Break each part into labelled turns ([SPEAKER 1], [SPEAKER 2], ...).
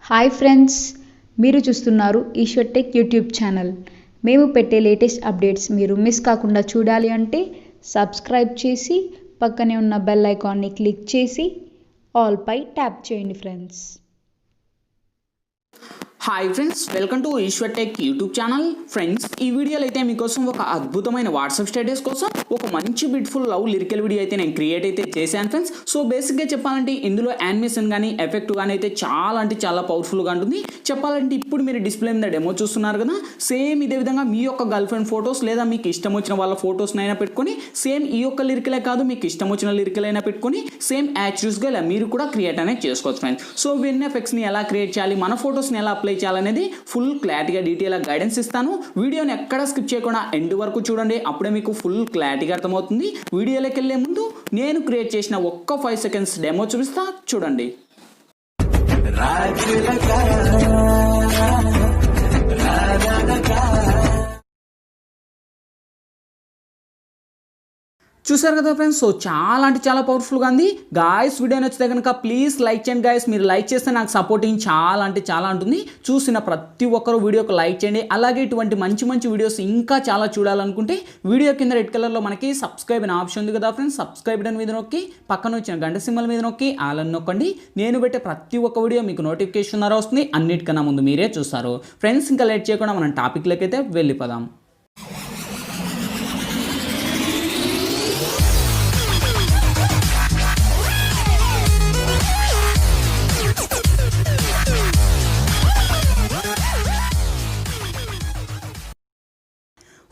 [SPEAKER 1] Hi friends, మీరు చూస్తున్నారు Eshwar tech YouTube channel. మేము పెట్టే లేటెస్ట్ అప్డేట్స్ మీరు మిస్ కాకుండా చూడాలి అంటే సబ్స్క్రైబ్ చేసి పక్కనే ఉన్న బెల్ ఐకాన్ని క్లిక్ చేసి ఆల్ పై ట్యాప్ చేయండి friends.
[SPEAKER 2] Hi friends, welcome to Ishwar tech YouTube channel. Friends, ఈ వీడియోలో అయితే మీకోసం ఒక అద్భుతమైన వాట్సాప్ స్టేటస్ కోసం ఒక మంచి బ్యూటిఫుల్ లవ్ లిరికల్ వీడియో అయితే నేను క్రియేట్ అయితే చేశాను ఫ్రెండ్స్. సో బేసిక్గా చెప్పాలంటే ఇందులో యానిమేషన్ కానీ ఎఫెక్ట్ కానీ అయితే చాలా పవర్ఫుల్గా ఉంటుంది. చెప్పాలంటే ఇప్పుడు మీరు డిస్ప్లే మీద డెమో చూస్తున్నారు కదా, సేమ్ ఇదే విధంగా మీ యొక్క గర్ల్ ఫ్రెండ్ ఫొటోస్ లేదా మీకు ఇష్టం వచ్చిన వాళ్ళ ఫొటోస్ని అయినా పెట్టుకొని సేమ్ ఈ యొక్క లిరికలే కాదు మీకు ఇష్టం వచ్చిన లిరికల్ అయినా పెట్టుకొని సేమ్ యాక్చువల్స్గా ఇలా మీరు కూడా క్రియేట్ అనేది చేసుకోవచ్చు ఫ్రెండ్స్. సో విన్ ఎఫెక్ట్స్ని ఎలా క్రియేట్ చేయాలి, మన ఫొటోస్ని ఎలా అప్లై చేయాలనేది ఫుల్ క్లారిటీగా డీటెయిల్గా గైడెన్స్ ఇస్తాను. వీడియోని ఎక్కడ స్కిప్ చేయకుండా ఎండ్ వరకు చూడండి, అప్పుడే మీకు ఫుల్ క్లారిటీగా అర్థమవుతుంది. వీడియోలోకి వెళ్ళే ముందు నేను క్రియేట్ చేసిన ఒక్క 5 సెకండ్స్ డెమో చూపిస్తా, చూడండి. చూసారు కదా ఫ్రెండ్స్, సో చాలా పవర్ఫుల్గా ఉంది. గాయస్ వీడియో నచ్చితే కనుక ప్లీజ్ లైక్ చేయండి గాయస్. మీరు లైక్ చేస్తే నాకు సపోర్టింగ్ చాలా ఉంటుంది. చూసిన ప్రతి ఒక్కరు వీడియోకి లైక్ చేయండి. అలాగే ఇటువంటి మంచి వీడియోస్ ఇంకా చాలా చూడాలనుకుంటే వీడియో కింద రెడ్ కలర్లో మనకి సబ్స్క్రైబ్ అనే ఆప్షన్ ఉంది కదా ఫ్రెండ్స్. సబ్స్క్రైబ్ బటన్ మీద నొక్కి పక్కన వచ్చిన గంట సింబల్ మీద నొక్కి ఆల్ అని నొక్కండి. నేను పెట్టే ప్రతి ఒక్క వీడియో మీకు నోటిఫికేషన్ ద్వారా వస్తుంది. అన్నిటికన్నా ముందు మీరే చూస్తారు ఫ్రెండ్స్. ఇంకా లేట్ చేయకుండా మనం టాపిక్లోకి అయితే వెళ్ళిపోదాం.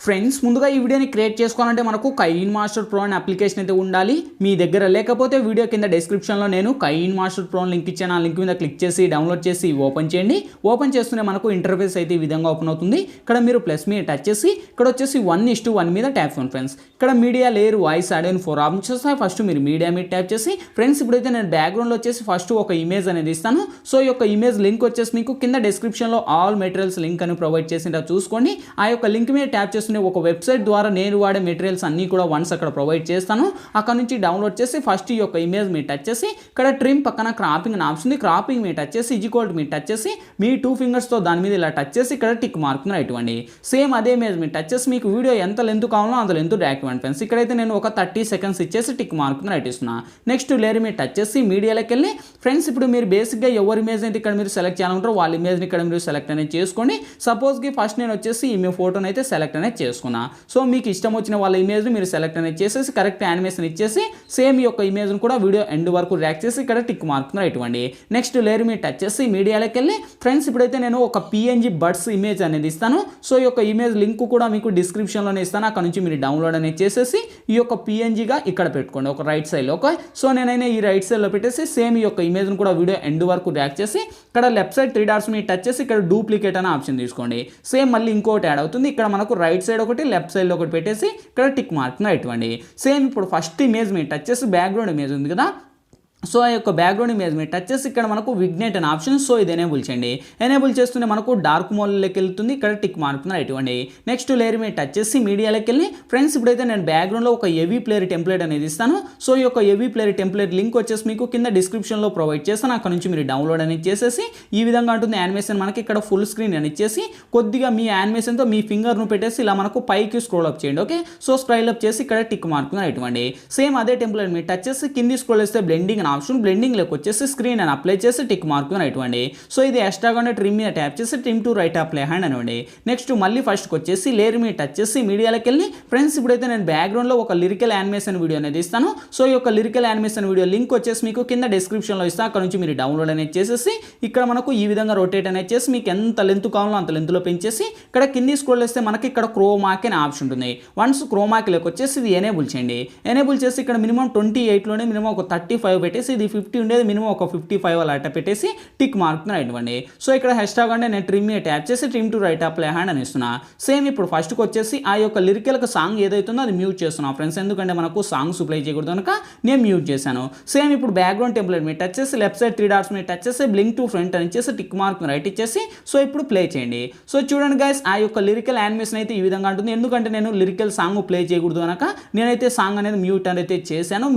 [SPEAKER 2] ఫ్రెండ్స్, ముందుగా ఈ వీడియోని క్రియేట్ చేసుకోవాలంటే మనకు కైన్మాస్టర్ ప్రో అనే అప్లికేషన్ అయితే ఉండాలి. మీ దగ్గర లేకపోతే వీడియో కింద డిస్క్రిప్షన్లో నేను కైన్మాస్టర్ ప్రో లింక్ ఇచ్చాను. ఆ లింక్ మీద క్లిక్ చేసి డౌన్లోడ్ చేసి ఓపెన్ చేయండి. ఓపెన్ చేస్తూనే మనకు ఇంటర్ఫేస్ అయితే ఈ విధంగా ఓపెన్ అవుతుంది. ఇక్కడ మీరు ప్లస్ మీద టచ్ చేసి ఇక్కడ వచ్చేసి 1:1 మీద ట్యాప్ చేయండి ఫ్రెండ్స్. ఇక్కడ media layer voice audio 4 options వస్తాయి. ఫస్ట్ మీరు మీడియా మీద ట్యాప్ చేసి ఫ్రెండ్స్ ఇప్పుడైతే నేను బ్యాక్గ్రౌండ్లో వచ్చేసి ఫస్ట్ ఒక ఇమేజ్ అనేది ఇస్తాను. సో ఈ యొక్క ఇమేజ్ లింక్ వచ్చేసి మీకు కింద డిస్క్రిప్షన్లో ఆల్ మెటీరియల్స్ లింక్ అని ప్రొవైడ్ చేసిందా చూసుకోండి. ఆ యొక్క లింక్ మీద ట్యాప్ చేస్తూనే ఒక వెబ్సైట్ ద్వారా నేను వాడే మెటీరియల్స్ అన్నీ కూడా వన్స్ అక్కడ ప్రొవైడ్ చేస్తాను. అక్కడ నుంచి డౌన్లోడ్ చేసి ఫస్ట్ ఈ యొక్క ఇమేజ్ మీరు టచ్ చేసి ఇక్కడ ట్రిమ్ పక్కన క్రాపింగ్ అని ఆప్షన్ ఉంది. క్రాపింగ్ మీరు టచ్ చేసి ఈక్వల్ మీరు టచ్ చేసి మీ 2 ఫింగర్స్తో దాని మీద ఇలా టచ్ చేసి ఇక్కడ టిక్ మార్క్ రైట్ ఇవ్వండి. సేమ్ అదే ఇమేజ్ మీరు టచ్ చేసి మీకు వీడియో ఎంత లెంత్ కావాలో అంత లెంత్ డ్రాగ్ ఇవ్వండి ఫ్రెండ్స్. ఇక్కడైతే నేను ఒక 30 సెకండ్స్ ఇచ్చేసి టిక్ మార్క్ రైట్ ఇస్తున్నా. నెక్స్ట్ లేయర్ మీరు టచ్ చేసి మీడియాలోకి వెళ్ళి ఫ్రెండ్స్ ఇప్పుడు మీరు బేసిక్గా ఎవరి ఇమేజ్ అయితే ఇక్కడ మీరు సెలెక్ట్ చేయాలంటారో వాళ్ళ ఇమేజ్ని ఇక్కడ మీరు సెలెక్ట్ అనేది చేసుకోండి. సపోజ్కి ఫస్ట్ నేను వచ్చేసి ఈ ఫోటోని అయితే సెలెక్ట్ అనేది చేసుకున్నా. సో మీకు ఇష్టం వచ్చిన వాళ్ళ ఇమేజ్ని మీరు సెలెక్ట్ అనేది చేసేసి కరెక్ట్ యానిమేషన్ ఇచ్చేసి సేమ్ ఈ యొక్క ఇమేజ్ని కూడా వీడియో ఎండ్ వరకు ర్యాక్ చేసి ఇక్కడ టిక్ మార్క్ రైట్ ఇవ్వండి. నెక్స్ట్ లేయర్ మీరు టచ్ చేసి మీడియాలోకి వెళ్ళి ఫ్రెండ్స్ ఇప్పుడైతే నేను ఒక PNG బడ్స్ ఇమేజ్ అనేది ఇస్తాను. సో ఈ యొక్క ఇమేజ్ లింక్ కూడా మీకు డిస్క్రిప్షన్లోనే ఇస్తాను. అక్కడ నుంచి మీరు డౌన్లోడ్ అనేది చేసేసి ఈ యొక్క PNGగా ఇక్కడ పెట్టుకోండి ఒక రైట్ సైడ్లో. ఓకే, సో నేనైనా ఈ రైట్ సైడ్లో పెట్టేసి సేమ్ ఈ యొక్క ఇమేజ్ని కూడా వీడియో ఎండ్ వరకు ర్యాక్ చేసి ఇక్కడ లెఫ్ట్ సైడ్ 3 డాట్స్ మీరు టచ్ చేసి ఇక్కడ డూప్లికేట్ అనే ఆప్షన్ తీసుకోండి. సేమ్ మళ్ళీ ఇంకోటి యాడ్ అవుతుంది. ఇక్కడ మనకు రైట్ సైడ్ ఒకటి లెఫ్ట్ సైడ్లో ఒకటి పెట్టేసి ఇక్కడ టిక్ మార్క్ రైట్ ఇవ్వండి. సేమ్ ఇప్పుడు ఫస్ట్ ఇమేజ్ మీరు టచ్ చేసి బ్యాక్గ్రౌండ్ ఇమేజ్ ఉంది కదా, సో ఆ యొక్క బ్యాక్గ్రౌండ్ ఇమేజ్ మీద టచ్ చేసి ఇక్కడ మనకు విగ్నేట్ అనే ఆప్షన్, సో ఇది ఎనేబుల్ చేయండి. ఎనేబుల్ చేస్తూనే మనకు డార్క్ మోడ్లోకి వెళ్తుంది. ఇక్కడ టిక్ మార్క్ రైట్ ఇవ్వండి. నెక్స్ట్ లేయర్ మీద టచ్ చేసి మీడియాలోకి వెళ్ళి ఫ్రెండ్స్ ఇప్పుడైతే నేను బ్యాక్గ్రౌండ్లో ఒక హెవీ ప్లేయర్ టెంప్లెట్ అనేది ఇస్తాను. సో ఈ యొక్క హెవీ ప్లేయర్ టెంప్లెట్ లింక్ వచ్చేసి మీకు కింద డిస్క్రిప్షన్లో ప్రొవైడ్ చేస్తాను. అక్కడ నుంచి మీరు డౌన్లోడ్ అనేది చేసేసి ఈ విధంగా ఉంటుంది యానిమేషన్. మనకి ఇక్కడ ఫుల్ స్క్రీన్ అని ఇచ్చేసి కొద్దిగా మీ యానిమేషన్తో మీ ఫింగర్ను పెట్టేసి ఇలా మనకు పైకి స్క్రోల్ అప్ చేయండి. ఓకే, సో స్క్రోల్ అప్ చేసి ఇక్కడ టిక్ మార్క్ రైట్ ఇవ్వండి. సేమ్ అదే టెంప్లెట్ మీరు టచ్ చేసి కింది స్క్రోల్ చేస్తే బ్లెండింగ్ అనే ఆప్షన్, బ్లెండింగ్ వచ్చేసి స్క్రీన్ అని అప్లై చేసి టిక్ మార్క్ రైట్ ఇవ్వండి. సో ఇది ఎక్స్ట్రాగా ఉండే ట్రిమ్ మీద ట్యాప్ చేసి trim to right apply hand అనివ్వండి. నెక్స్ట్ మళ్ళీ ఫస్ట్కి వచ్చేసి లేయర్ మీద టచ్ చేసి మీడియాలోకి వెళ్ళి ఫ్రెండ్స్ ఇప్పుడైతే నేను బ్యాక్గ్రౌండ్లో ఒక లిరికల్ యానిమేషన్ వీడియో అనేది ఇస్తాను. సో ఈ యొక్క లిరికల్ యానిమేషన్ వీడియో లింక్ వచ్చేసి మీకు కింద డిస్క్రిప్షన్లో ఇస్తాను. అక్కడ నుంచి మీరు డౌన్లోడ్ అనేది చేసేసి ఇక్కడ మనకు ఈ విధంగా రొటేట్ అనేది చేసి మీకు ఎంత లెంత్ కావాలో అంత లెంత్లో పెంచేసి ఇక్కడ కింది స్క్రోల్ చేస్తే మనకి ఇక్కడ క్రోమాకి అనే ఆప్షన్ ఉంటుంది. వన్స్ క్రోమాకిలోకి వచ్చేసి ఇది ఎనేబుల్ చేయండి. ఎనేబుల్ చేసి ఇక్కడ మినిమం 28లోనే మినిమం ఒక 35 పెట్టేసి ఇది 50 ఉండేది మినిమం ఒక 55 అలా అట్ట పెట్టేసి టిక్ మార్క్ రైట్ ఇవ్వండి. సో ఇక్కడ హ్యాష్ట్యాగ్ అంటే నేను ట్రిమ్ మీద ట్యాప్ చేసి trim to right apply hand అని ఇస్తున్నా. సేమ్ ఇప్పుడు ఫస్ట్కి వచ్చేసి ఆ యొక్క లిరికల్కి సాంగ్ ఏదైతుందో అది మ్యూట్ చేస్తున్నా ఫ్రెండ్స్. ఎందుకంటే మనకు సాంగ్స్ ప్లే చేయకూడదు కనుక నేను మ్యూట్ చేశాను. సేమ్ ఇప్పుడు బ్యాక్గ్రౌండ్ టెంప్లెట్ మీద టచ్ చేసి లెఫ్ట్ సైడ్ 3 డాట్స్ మీద టచ్ చేసి బ్లింక్ టు ఫ్రంట్ అని ఇచ్చేసి టిక్ మార్క్ రైట్ ఇచ్చేసి సో ఇప్పుడు ప్లే చేయండి. సో చూడండి గైస్, ఆ యొక్క లిరికల్ యానిమేషన్ అయితే ఈ విధంగా ఉంటుంది. ఎందుకంటే నేను లిరికల్ సాంగ్ ప్లే చేయకూడదు కనుక నేనైతే సాంగ్ అనేది మ్యూట్ అనేది చేశాను.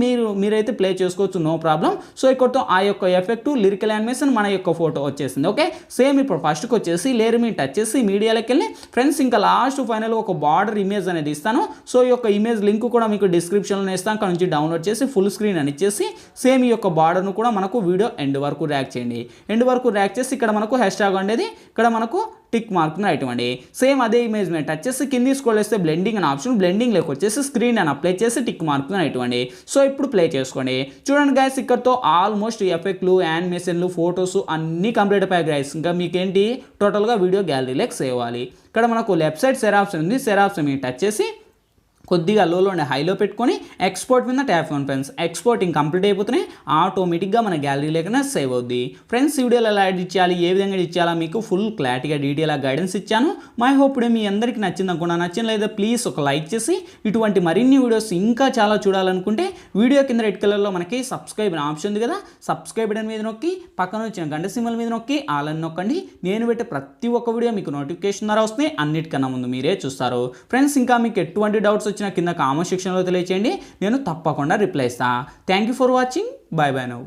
[SPEAKER 2] మీరైతే ప్లే చేసుకోవచ్చు, నో ప్రాబ్లం. ప్రాబ్లం. సో ఇక్కడతో ఆ యొక్క ఎఫెక్ట్ లిరికల్ యానిమేషన్ మన యొక్క ఫోటో వచ్చేసింది. ఓకే, సేమ్ ఇప్పుడు ఫస్ట్కి వచ్చేసి లేయర్ మీద టచ్ చేసి మీడియాలోకి వెళ్ళి ఫ్రెండ్స్ ఇంకా లాస్ట్ ఫైనల్ ఒక బార్డర్ ఇమేజ్ అనేది ఇస్తాను. సో ఈ యొక్క ఇమేజ్ లింక్ కూడా మీకు డిస్క్రిప్షన్లో ఇస్తాను, అక్కడ నుంచి డౌన్లోడ్ చేసి ఫుల్ స్క్రీన్ అని ఇచ్చేసి సేమ్ ఈ యొక్క బార్డర్ను కూడా మనకు వీడియో ఎండ్ వరకు ర్యాక్ చేయండి. ఎండ్ వరకు ర్యాక్ చేసి ఇక్కడ మనకు హ్యాష్ ట్యాగ్ ఉండేది, ఇక్కడ మనకు టిక్ మార్క్ రైట్ ఇవ్వండి. సేమ్ అదే ఇమేజ్ మీద టచ్ చేసి కింది స్క్రోల్ చేస్తే బ్లెండింగ్ అని ఆప్షన్, బ్లెండింగ్ లేక వచ్చేసి స్క్రీన్ అని అప్లై చేసి టిక్ మార్క్ రైట్ ఇవ్వండి. సో ఇప్పుడు ప్లే చేసుకోండి. చూడండి గైస్, ఇక్కడతో ఆల్మోస్ట్ ఎఫెక్ట్లు, యానిమేషన్లు, ఫొటోస్ అన్నీ కంప్లీట్ అయిపోయాయి గైస్. ఇంకా మీకేంటి టోటల్గా వీడియో గ్యాలరీలోకి సేవ్ అవ్వాలి. ఇక్కడ మనకు లెఫ్ట్ సైడ్ సెర్ ఆప్షన్ ఉంది, సెర్ ఆప్షన్ మీద టచ్ చేసి కొద్దిగా లోనే హైలో పెట్టుకొని ఎక్స్పోర్ట్ మీద tap on friends. Exporting complete అయిపోతేనే ఆటోమేటిక్గా మన గ్యాలరీలోకి సేవ్ అవుద్ది. ఫ్రెండ్స్ ఈ వీడియోలో ఎలా ఎడిట్ చేయాలి, ఏ విధంగా ఎడిట్ చేయాలా మీకు ఫుల్ క్లారిటీగా డీటెయిల్గా గైడెన్స్ ఇచ్చాను. మై హోప్ ఇప్పుడే మీ అందరికీ నచ్చింది అనుకున్నా. నచ్చినట్లయితే ప్లీజ్ ఒక లైక్ చేసి ఇటువంటి మరిన్ని వీడియోస్ ఇంకా చాలా చూడాలనుకుంటే వీడియో కింద రెడ్ కలర్లో మనకి సబ్స్క్రైబ్ అనే ఆప్షన్ ఉంది కదా, సబ్స్క్రైబ్ బటన్ మీద నొక్కి పక్కన వచ్చిన గంట సింబల్ మీద నొక్కి ఆల్ అని నొక్కండి. నేను పెట్టే ప్రతి ఒక్క వీడియో మీకు నోటిఫికేషన్ ద్వారా వస్తుంది, అన్నిటికన్నా ముందు మీరే చూస్తారు. ఫ్రెండ్స్ ఇంకా మీకు ఎటువంటి డౌట్స్ వచ్చినా కింద కామెంట్ సెక్షన్లో తెలియచేయండి, నేను తప్పకుండా రిప్లై ఇస్తాను. Thank you for watching. By by now.